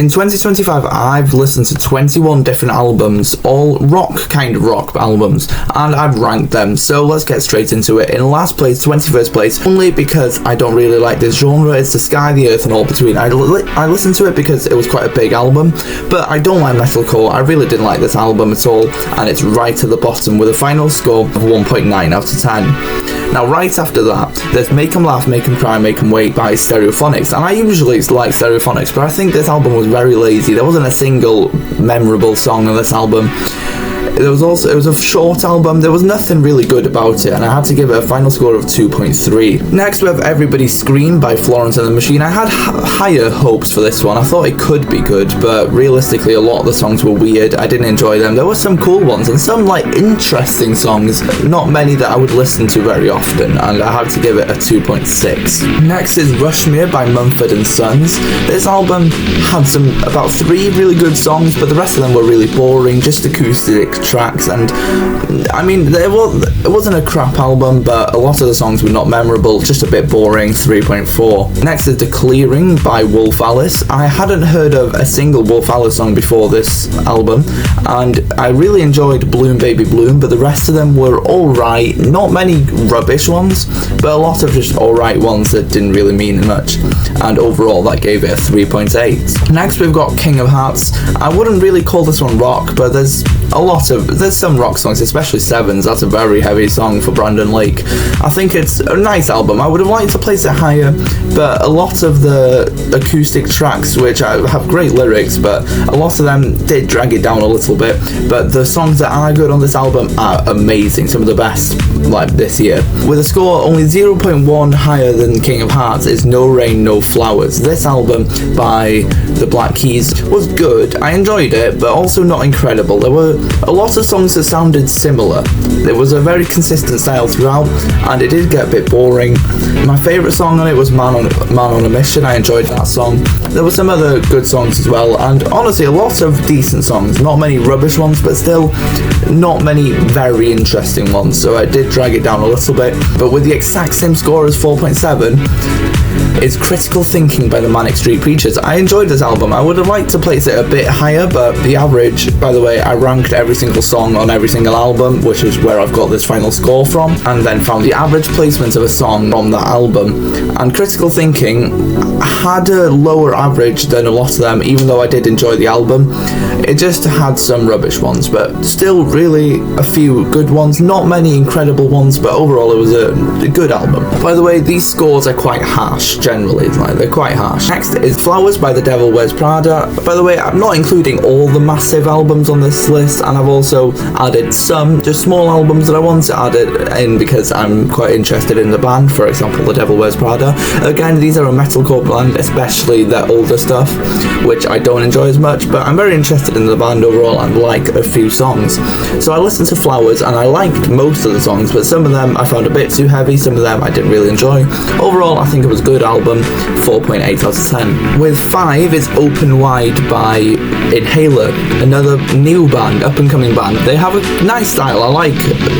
In 2025, I've listened to 21 different albums, all kind of rock albums, and I've ranked them, so let's get straight into it. In last place, 21st place, only because I don't really like this genre, it's the sky, the earth and all between. I listened to it because it was quite a big album, but I don't like metalcore. I really didn't like this album at all, and it's right at the bottom with a final score of 1.9 out of 10. Now, right after that, there's Make 'Em Laugh, Make 'Em Cry, Make 'Em Wait by Stereophonics, and I usually like Stereophonics, but I think this album was very lazy. There wasn't a single memorable song on this album. It was a short album, there was nothing really good about it, and I had to give it a final score of 2.3. Next we have Everybody Scream by Florence and the Machine. I had higher hopes for this one. I thought it could be good, but realistically a lot of the songs were weird. I didn't enjoy them. There were some cool ones and some interesting songs, not many that I would listen to very often, and I had to give it a 2.6. Next is Rushmere by Mumford & Sons. This album had about 3 really good songs, but the rest of them were really boring, just acoustic tracks, and I mean it wasn't a crap album, but a lot of the songs were not memorable, just a bit boring. 3.4. Next is The Clearing by Wolf Alice. I hadn't heard of a single Wolf Alice song before this album, and I really enjoyed Bloom Baby Bloom, but the rest of them were alright, not many rubbish ones, but a lot of just alright ones that didn't really mean much, and overall that gave it a 3.8. Next we've got King of Hearts. I wouldn't really call this one rock, but there's some rock songs, especially Sevens. That's a very heavy song for Brandon Lake. I think it's a nice album. I would have liked to place it higher, but a lot of the acoustic tracks, which have great lyrics, but a lot of them did drag it down a little bit. But the songs that are good on this album are amazing, some of the best this year. With a score only 0.1 higher than King of Hearts is No Rain, No Flowers. This album by the Black Keys was good. I enjoyed it, but also not incredible. There were a lot of songs that sounded similar. There was a very consistent style throughout, and it did get a bit boring. My favourite song on it was Man on a Mission. I enjoyed that song. There were some other good songs as well, and honestly a lot of decent songs. Not many rubbish ones, but still not many very interesting ones, so I did drag it down a little bit. But with the exact same score as 4.7 is Critical Thinking by the Manic Street Preachers. I enjoyed this album. I would have liked to place it a bit higher, but the average, by the way, I ranked every single song on every single album, which is where I've got this final score from, and then found the average placement of a song from that album. And Critical Thinking had a lower average than a lot of them, even though I did enjoy the album. It just had some rubbish ones, but still really a few good ones. Not many incredible ones, but overall it was a good album. By the way, these scores are quite harsh, generally, they're quite harsh. Next is Flowers by The Devil Wears Prada. By the way, I'm not including all the massive albums on this list, and I've also added some just small albums that I want to add in because I'm quite interested in the band. For example, The Devil Wears Prada. Again, these are a metalcore band, especially their older stuff, which I don't enjoy as much, but I'm very interested in the band overall and like a few songs. So I listened to Flowers and I liked most of the songs, but some of them I found a bit too heavy, some of them I didn't really enjoy. Overall, I think it was a good album, 4.8 out of 10. With 5 is Open Wide by Inhaler, another new band, up and coming band. They have a nice style. I like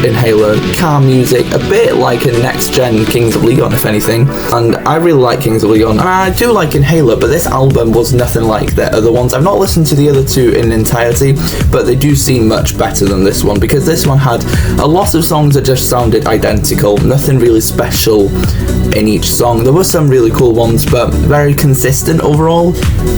Inhaler, calm music, a bit like a next gen Kings of Leon if anything, and I really like Kings of Leon, and I do like Inhaler, but this album was nothing like their other ones. I've not listened to the other two in entirety, but they do seem much better than this one, because this one had a lot of songs that just sounded identical, nothing really special in each song. There were some really cool ones, but very consistent overall,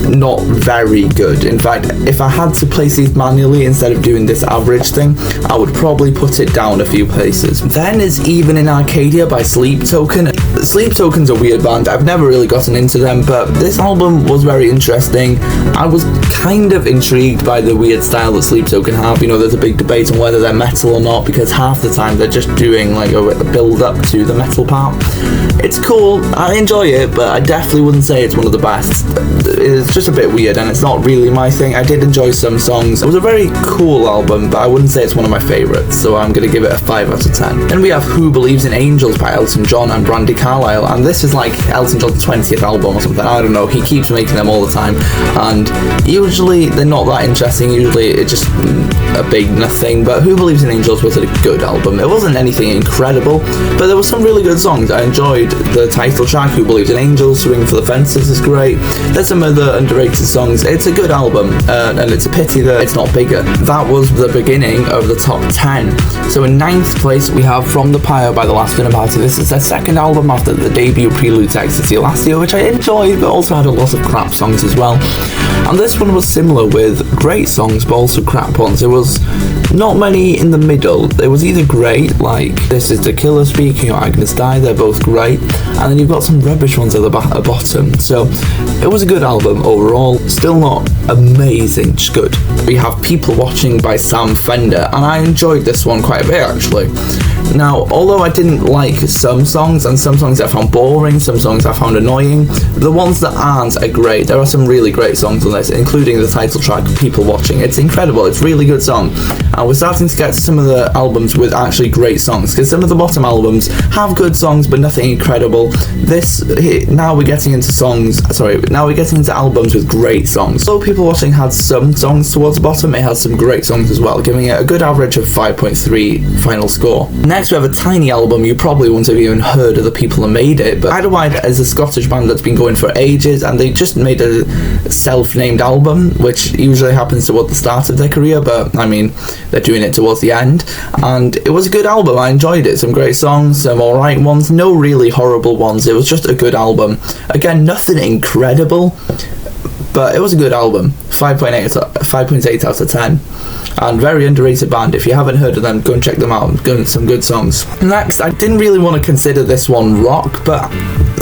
not very good. In fact, if I had to place these manually instead of doing this average thing, I would probably put it down a few places. Then is Even in Arcadia by Sleep Token. Sleep Token's a weird band. I've never really gotten into them, but this album was very interesting. I was kind of intrigued by the weird style that Sleep Token have. You know, there's a big debate on whether they're metal or not, because half the time they're just doing like a build up to the metal part. It's cool, I enjoy it, but I definitely wouldn't say it's one of the best. It's just a bit weird and it's not really my thing. I did enjoy some songs. It was a very cool album, but I wouldn't say it's one of my favourites, so I'm going to give it a 5 out of 10. Then we have Who Believes in Angels by Elton John and Brandi Carlile, and this is like Elton John's 20th album or something. I don't know, he keeps making them all the time, and usually they're not that interesting. Usually it's just a big nothing, but Who Believes in Angels was a good album. It wasn't anything incredible, but there were some really good songs. I enjoyed the title track, Who Believes Guardian Angel, Swing for the Fences is great. There's some other underrated songs. It's a good album, and it's a pity that it's not bigger. That was the beginning of the top 10. So in 9th place we have From the Pyre by The Last Dinner Party. This is their second album after the debut Prelude to Ecstasy last year, which I enjoyed, but also had a lot of crap songs as well. And this one was similar, with great songs but also crap ones. There was not many in the middle. It was either great, like This Is the Killer Speaking or Agnes Die, they're both great, and then you've got some rubbish ones at the bottom. So it was a good album overall, still not amazing, just good. We have People Watching by Sam Fender, and I enjoyed this one quite a bit actually. Now, although I didn't like some songs, and some songs I found boring, some songs I found annoying, the ones that aren't are great. There are some really great songs on this, including the title track, People Watching. It's incredible, it's a really good song. And we're starting to get to some of the albums with actually great songs, because some of the bottom albums have good songs but nothing incredible. Now we're getting into albums with great songs. So People Watching had some songs towards the bottom, it has some great songs as well, giving it a good average of 5.3 final score. Next we have a tiny album. You probably wouldn't have even heard of the people that made it, but Idlewild is a Scottish band that's been going for ages, and they just made a self-named album, which usually happens toward the start of their career, but I mean, they're doing it towards the end, and it was a good album. I enjoyed it. Some great songs, some alright ones, no really horrible ones. It was just a good album. Again, nothing incredible, but it was a good album. 5.8 out of 10. And very underrated band. If you haven't heard of them, go and check them out. Some good songs. Next, I didn't really want to consider this one rock, but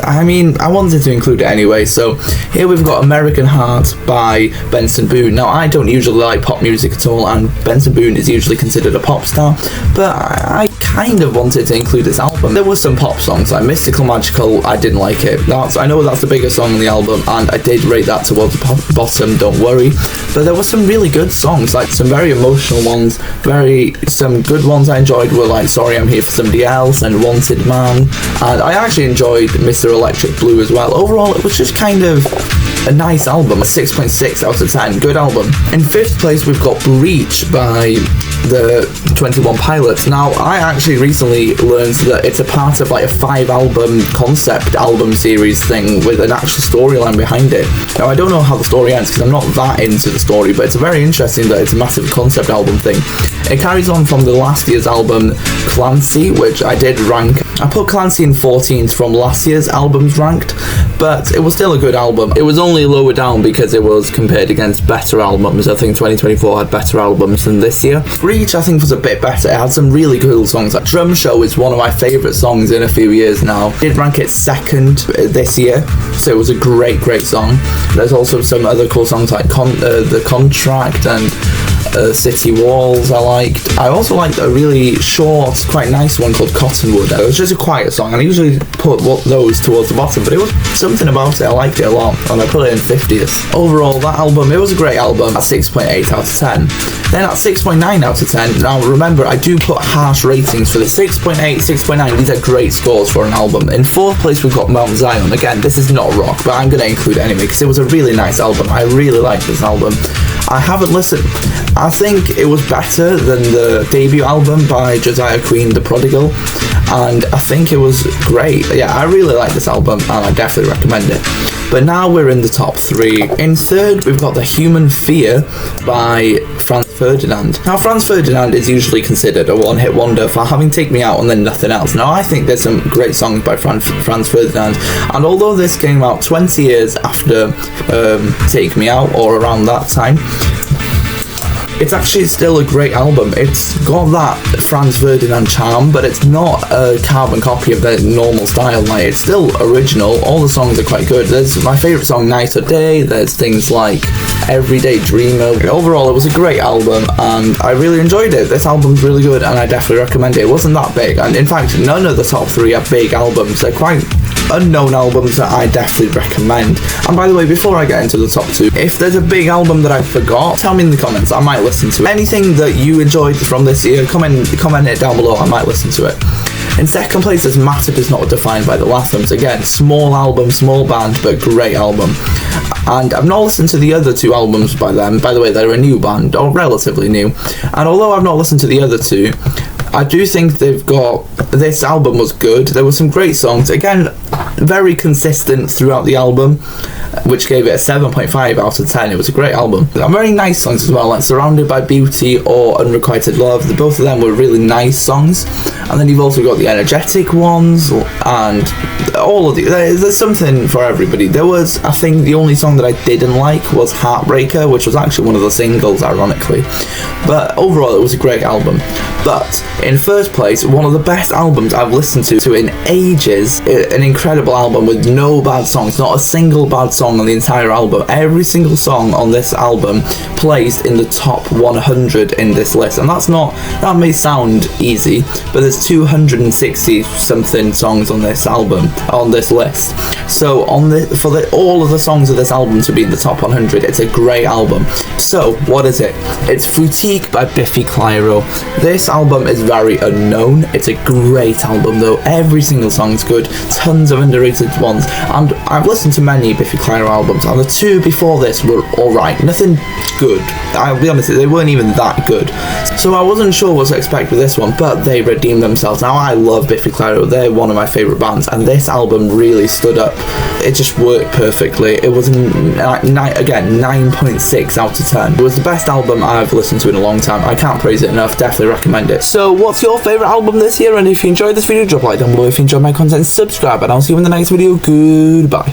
I mean, I wanted to include it anyway. So here we've got American Heart by Benson Boone. Now, I don't usually like pop music at all, and Benson Boone is usually considered a pop star, but I kind of wanted to include this album. There were some pop songs like Mystical Magical. I didn't like it. I know that's the biggest song on the album, and I did rate that towards the bottom, don't worry. But there were some really good songs, like some very emotional ones. Some good ones I enjoyed were like Sorry I'm Here for Somebody Else and Wanted Man, and I actually enjoyed Mr. Electric Blue as well. Overall, it was just kind of a nice album. A 6.6 out of 10. Good album. In 5th place we've got Breach by the 21 Pilots. Now, I actually recently learned that it's a part of like a 5-album concept album series thing with an actual storyline behind it. Now, I don't know how the story ends because I'm not that into the story, but it's very interesting that it's a massive concept album thing. It carries on from the last year's album Clancy, which I did rank. I put Clancy in 14th from last year's albums ranked, but it was still a good album. It was only lower down because it was compared against better albums. I think 2024 had better albums than this year. Breach, I think, was a bit better. It had some really cool songs. Like Drum Show is one of my favourite songs in a few years now. I did rank it 2nd this year, so it was a great song. There's also some other cool songs like The Contract and City Walls I liked. I also liked a really short, quite nice one called Cottonwood. It was just a quiet song, and I usually put those towards the bottom, but it was something about it. I liked it a lot, and I put it in 50th. Overall, that album, it was a great album at 6.8 out of 10. Then at 6.9 out of 10, now remember, I do put harsh ratings for this. 6.8, 6.9, these are great scores for an album. In 4th place, we've got Mount Zion. Again, this is not rock, but I'm going to include it anyway, because it was a really nice album. I really liked this album. I haven't listened. I think it was better than the debut album by Josiah Queen, The Prodigal, and I think it was great. Yeah, I really like this album, and I definitely recommend it. But now we're in the top 3. In 3rd, we've got The Human Fear by Franz Ferdinand. Now, Franz Ferdinand is usually considered a one-hit wonder for having Take Me Out and then nothing else. Now, I think there's some great songs by Franz Ferdinand, and although this came out 20 years after Take Me Out, or around that time, it's actually still a great album. It's got that Franz Ferdinand charm, but it's not a carbon copy of their normal style. Like, it's still original. All the songs are quite good. There's my favourite song, Night or Day. There's things like Everyday Dreamer. Overall, it was a great album, and I really enjoyed it. This album's really good, and I definitely recommend it. It wasn't that big, and in fact, none of the top 3 are big albums. They're quite unknown albums that I definitely recommend. And by the way, before I get into the top 2, if there's a big album that I forgot, tell me in the comments. I might listen to it. Anything that you enjoyed from this year, comment it down below. I might listen to it. In 2nd place is Massive Is Not Defined by The Lathrams. Again, small album, small band, but great album. And I've not listened to the other 2 albums by them. By the way, they're a new band, or relatively new. And although I've not listened to the other 2, I do think this album was good. There were some great songs. Again, very consistent throughout the album, which gave it a 7.5 out of 10. It was a great album. Very nice songs as well, like Surrounded by Beauty or Unrequited Love. Both of them were really nice songs. And then you've also got the energetic ones, and all of the, there's something for everybody. There was, I think, the only song that I didn't like was Heartbreaker, which was actually one of the singles, ironically. But overall, it was a great album. But in first place, one of the best albums I've listened to in ages. An incredible album with no bad songs, not a single bad song on the entire album. Every single song on this album placed in the top 100 in this list, and that may sound easy, but there's 260 something songs on this album, on this list. So all of the songs of this album to be in the top 100, it's a great album. So what is it? It's Foutique by Biffy Clyro. This album is very unknown. It's a great album though. Every single song's good. Tons of underrated ones, and I've listened to many Biffy Clyro albums, and the two before this were alright. Nothing good. I'll be honest, they weren't even that good. So I wasn't sure what to expect with this one, but they redeemed themselves. Now, I love Biffy Clyro. They're one of my favourite bands, and this album really stood up. It just worked perfectly. It was, again, 9.6 out of 10. It was the best album I've listened to in a long time. I can't praise it enough. Definitely recommend it. So what's your favourite album this year? And if you enjoyed this video, drop a like down below. If you enjoyed my content, subscribe, and I'll see you in the next video. Goodbye.